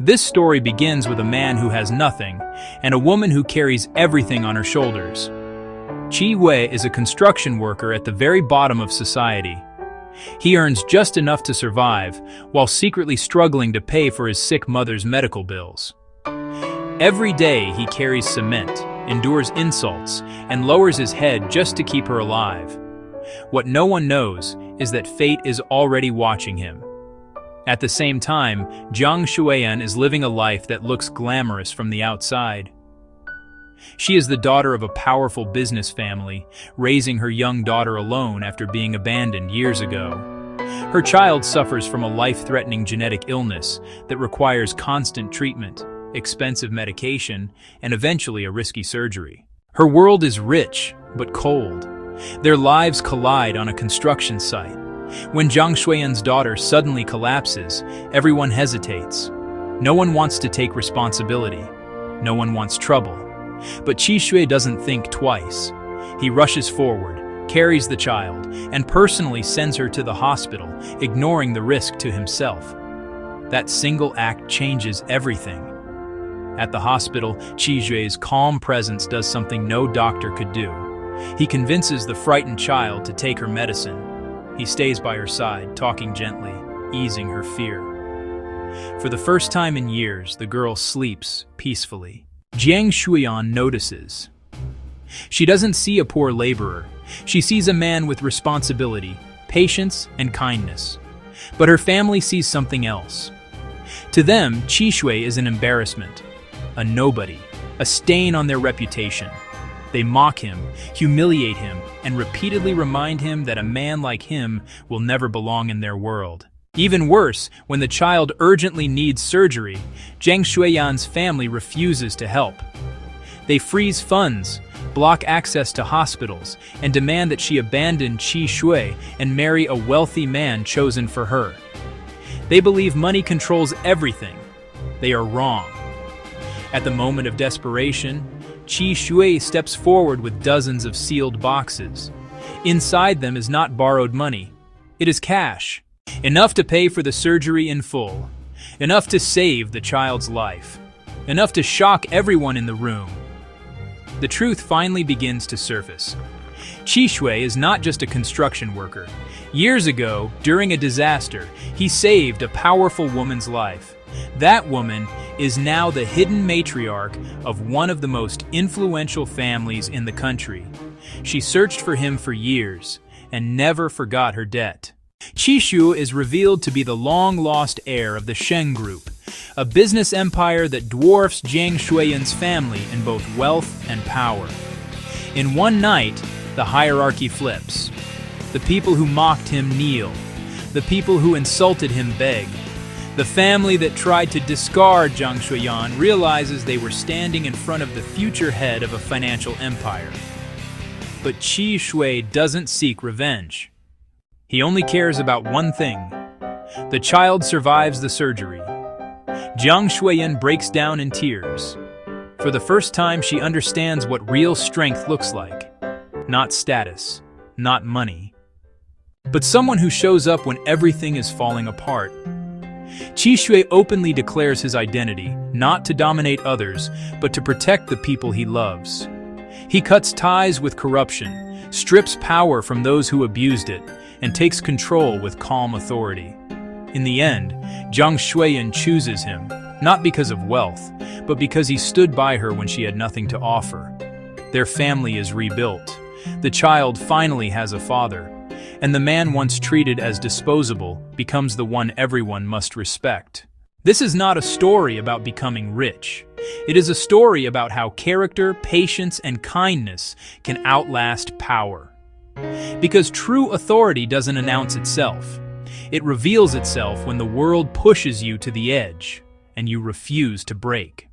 This story begins with a man who has nothing and a woman who carries everything on her shoulders. Qi Hui is a construction worker at the very bottom of society. He earns just enough to survive while secretly struggling to pay for his sick mother's medical bills. Every day he carries cement, endures insults, and lowers his head just to keep her alive. What no one knows is that fate is already watching him. At the same time, Jiang Xueyan is living a life that looks glamorous from the outside. She is the daughter of a powerful business family, raising her young daughter alone after being abandoned years ago. Her child suffers from a life-threatening genetic illness that requires constant treatment, expensive medication, and eventually a risky surgery. Her world is rich, but cold. Their lives collide on a construction site. When Jiang Xueyan's daughter suddenly collapses, everyone hesitates. No one wants to take responsibility. No one wants trouble. But Qi Hui doesn't think twice. He rushes forward, carries the child, and personally sends her to the hospital, ignoring the risk to himself. That single act changes everything. At the hospital, Qi Hui's calm presence does something no doctor could do. He convinces the frightened child to take her medicine. He stays by her side, talking gently, easing her fear. For the first time in years, the girl sleeps peacefully. Jiang Xueyan notices. She doesn't see a poor laborer. She sees a man with responsibility, patience, and kindness. But her family sees something else. To them, Qi Hui is an embarrassment, a nobody, a stain on their reputation. They mock him, humiliate him, and repeatedly remind him that a man like him will never belong in their world. Even worse, when the child urgently needs surgery, Jiang Xueyan's family refuses to help. They freeze funds, block access to hospitals, and demand that she abandon Qi Hui and marry a wealthy man chosen for her. They believe money controls everything. They are wrong. At the moment of desperation, Qi Hui steps forward with dozens of sealed boxes. Inside them is not borrowed money. It is cash. Enough to pay for the surgery in full. Enough to save the child's life. Enough to shock everyone in the room. The truth finally begins to surface. Qi Hui is not just a construction worker. Years ago, during a disaster, he saved a powerful woman's life. That woman is now the hidden matriarch of one of the most influential families in the country. She searched for him for years and never forgot her debt. Qi Hui is revealed to be the long-lost heir of the Sheng Group, a business empire that dwarfs Jiang Xueyan's family in both wealth and power. In one night, the hierarchy flips. The people who mocked him kneel. The people who insulted him beg. The family that tried to discard Jiang Xueyan realizes they were standing in front of the future head of a financial empire. But Qi Hui doesn't seek revenge. He only cares about one thing. The child survives the surgery. Jiang Xueyan breaks down in tears. For the first time, she understands what real strength looks like. Not status, not money, but someone who shows up when everything is falling apart. Qi Hui openly declares his identity, not to dominate others, but to protect the people he loves. He cuts ties with corruption, strips power from those who abused it, and takes control with calm authority. In the end, Jiang Xueyan chooses him, not because of wealth, but because he stood by her when she had nothing to offer. Their family is rebuilt. The child finally has a father, and the man once treated as disposable becomes the one everyone must respect. This is not a story about becoming rich. It is a story about how character, patience, and kindness can outlast power. Because true authority doesn't announce itself. It reveals itself when the world pushes you to the edge, and you refuse to break.